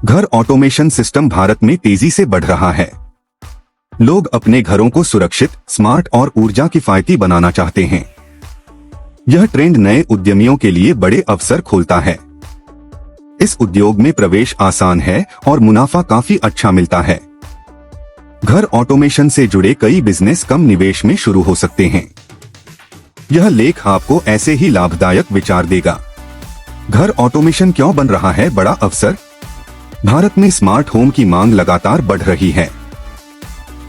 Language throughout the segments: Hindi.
घर ऑटोमेशन सिस्टम भारत में तेजी से बढ़ रहा है। लोग अपने घरों को सुरक्षित, स्मार्ट और ऊर्जा किफायती बनाना चाहते हैं। यह ट्रेंड नए उद्यमियों के लिए बड़े अवसर खोलता है। इस उद्योग में प्रवेश आसान है और मुनाफा काफी अच्छा मिलता है। घर ऑटोमेशन से जुड़े कई बिजनेस कम निवेश में शुरू हो सकते हैं। यह लेख आपको ऐसे ही लाभदायक विचार देगा। घर ऑटोमेशन क्यों बन रहा है बड़ा अवसर? भारत में स्मार्ट होम की मांग लगातार बढ़ रही है।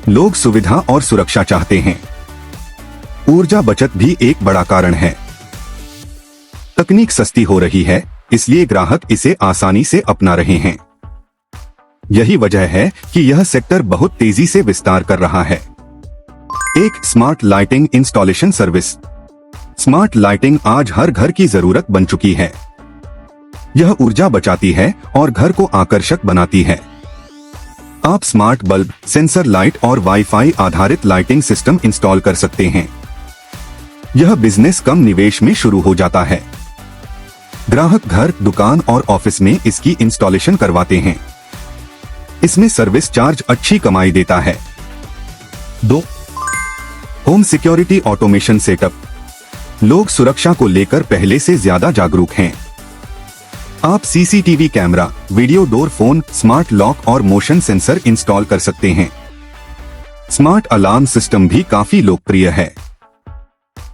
लोग सुविधा और सुरक्षा चाहते हैं। ऊर्जा बचत भी एक बड़ा कारण है। तकनीक सस्ती हो रही है, इसलिए ग्राहक इसे आसानी से अपना रहे हैं। यही वजह है कि यह सेक्टर बहुत तेजी से विस्तार कर रहा है। एक smart lighting installation service. Smart lighting आज हर घर की जरूरत बन चुकी है। यह ऊर्जा बचाती है और घर को आकर्षक बनाती है। आप स्मार्ट बल्ब, सेंसर लाइट और वाईफाई आधारित लाइटिंग सिस्टम इंस्टॉल कर सकते हैं। यह बिजनेस कम निवेश में शुरू हो जाता है। ग्राहक घर, दुकान और ऑफिस में इसकी इंस्टॉलेशन करवाते हैं। इसमें सर्विस चार्ज अच्छी कमाई देता है। 2. Home security automation setup. लोग सुरक्षा को लेकर पहले से ज्यादा जागरूक हैं। आप CCTV camera, video door phone, smart lock और मोशन सेंसर इंस्टॉल कर सकते हैं। स्मार्ट अलार्म सिस्टम भी काफी लोकप्रिय है।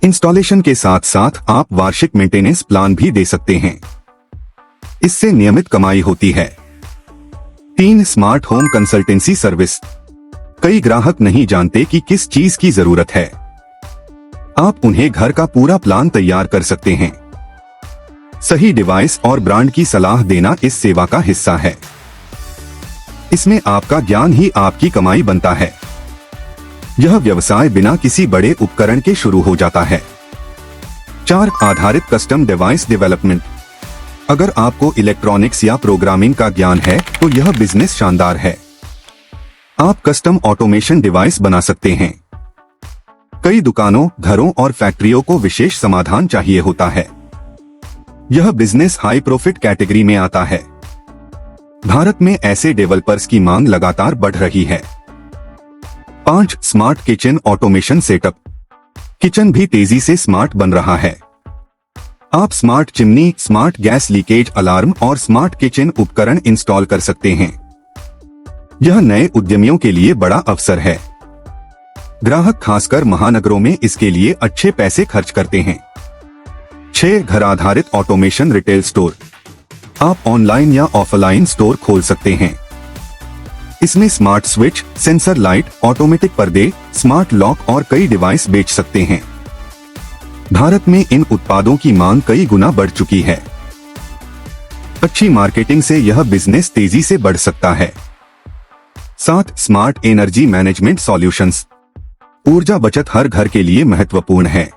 इंस्टॉलेशन के साथ साथ आप वार्षिक मेंटेनेंस प्लान भी दे सकते हैं। इससे नियमित कमाई होती है। 3. Smart home consultancy service. कई ग्राहक नहीं जानते कि किस चीज की जरूरत है। आप उन्हें घर का पूरा प्लान तैयार कर सकते हैं। सही डिवाइस और ब्रांड की सलाह देना इस सेवा का हिस्सा है। इसमें आपका ज्ञान ही आपकी कमाई बनता है। यह व्यवसाय बिना किसी बड़े उपकरण के शुरू हो जाता है। 4. आधारित कस्टम डिवाइस डेवलपमेंट। अगर आपको इलेक्ट्रॉनिक्स या प्रोग्रामिंग का ज्ञान है तो यह बिजनेस शानदार है। आप कस्टम ऑटोमेशन डिवाइस बना सकते हैं। कई दुकानों, घरों और फैक्ट्रियों को विशेष समाधान चाहिए होता है। यह बिजनेस हाई प्रॉफिट कैटेगरी में आता है। भारत में ऐसे डेवलपर्स की मांग लगातार बढ़ रही है। 5. Smart kitchen automation setup. Kitchen भी तेजी से स्मार्ट बन रहा है। आप smart chimney, smart gas leakage alarm और स्मार्ट किचन उपकरण इंस्टॉल कर सकते हैं। यह नए उद्यमियों के लिए बड़ा अवसर है। ग्राहक खासकर महानगरों में इसके लिए अच्छे पैसे खर्च करते हैं। 6. घर आधारित ऑटोमेशन रिटेल स्टोर। आप ऑनलाइन या ऑफलाइन स्टोर खोल सकते हैं। इसमें smart switch, sensor light, automatic पर्दे, स्मार्ट लॉक और कई डिवाइस बेच सकते हैं। भारत में इन उत्पादों की मांग कई गुना बढ़ चुकी है। अच्छी मार्केटिंग से यह बिजनेस तेजी से बढ़ सकता है। 7. Smart energy management solutions. ऊर्जा बचत हर घर के लिए महत्वपूर्ण है।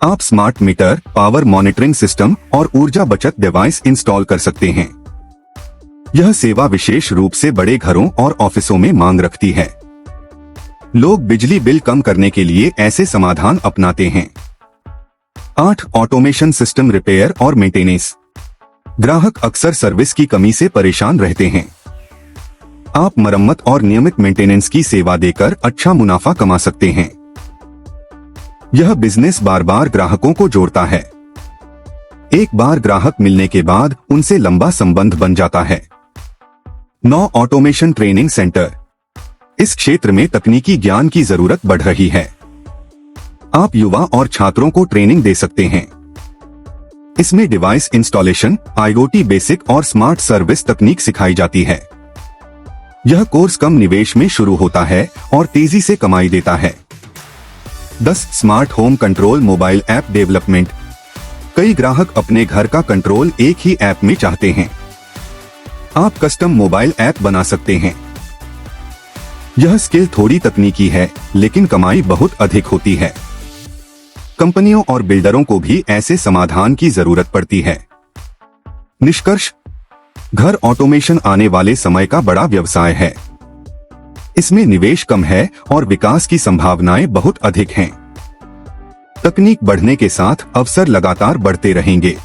आप smart meter, power monitoring system और ऊर्जा बचत डिवाइस इंस्टॉल कर सकते हैं। यह सेवा विशेष रूप से बड़े घरों और ऑफिसों में मांग रखती है। लोग बिजली बिल कम करने के लिए ऐसे समाधान अपनाते हैं। 8. ऑटोमेशन सिस्टम रिपेयर और मेंटेनेंस। ग्राहक अक्सर सर्विस की कमी से परेशान रहते हैं। आप मरम्मत और नियमित मेंटेनेंस की सेवा देकर अच्छा मुनाफा कमा सकते हैं। यह बिजनेस बार बार ग्राहकों को जोड़ता है। एक बार ग्राहक मिलने के बाद उनसे लंबा संबंध बन जाता है। 9. Automation training centre. इस क्षेत्र में तकनीकी ज्ञान की जरूरत बढ़ रही है। आप युवा और छात्रों को ट्रेनिंग दे सकते हैं। इसमें डिवाइस इंस्टॉलेशन, IoT बेसिक और स्मार्ट सर्विस तकनीक सिखाई जाती है। यह कोर्स कम निवेश में शुरू होता है और तेजी से कमाई देता है। 10. Smart home control mobile app development. कई ग्राहक अपने घर का कंट्रोल एक ही ऐप में चाहते हैं। आप कस्टम मोबाइल ऐप बना सकते हैं। यह स्किल थोड़ी तकनीकी है, लेकिन कमाई बहुत अधिक होती है। कंपनियों और बिल्डरों को भी ऐसे समाधान की जरूरत पड़ती है। निष्कर्ष, घर ऑटोमेशन आने वाले समय का बड़ा व्यवसाय है। इसमें निवेश कम है और विकास की संभावनाएं बहुत अधिक हैं। तकनीक बढ़ने के साथ अवसर लगातार बढ़ते रहेंगे।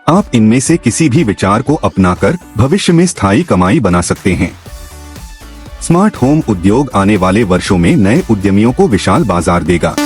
आप इनमें से किसी भी विचार को अपनाकर भविष्य में स्थायी कमाई बना सकते हैं। स्मार्ट होम उद्योग आने वाले वर्षों में नए उद्यमियों को विशाल बाजार देगा।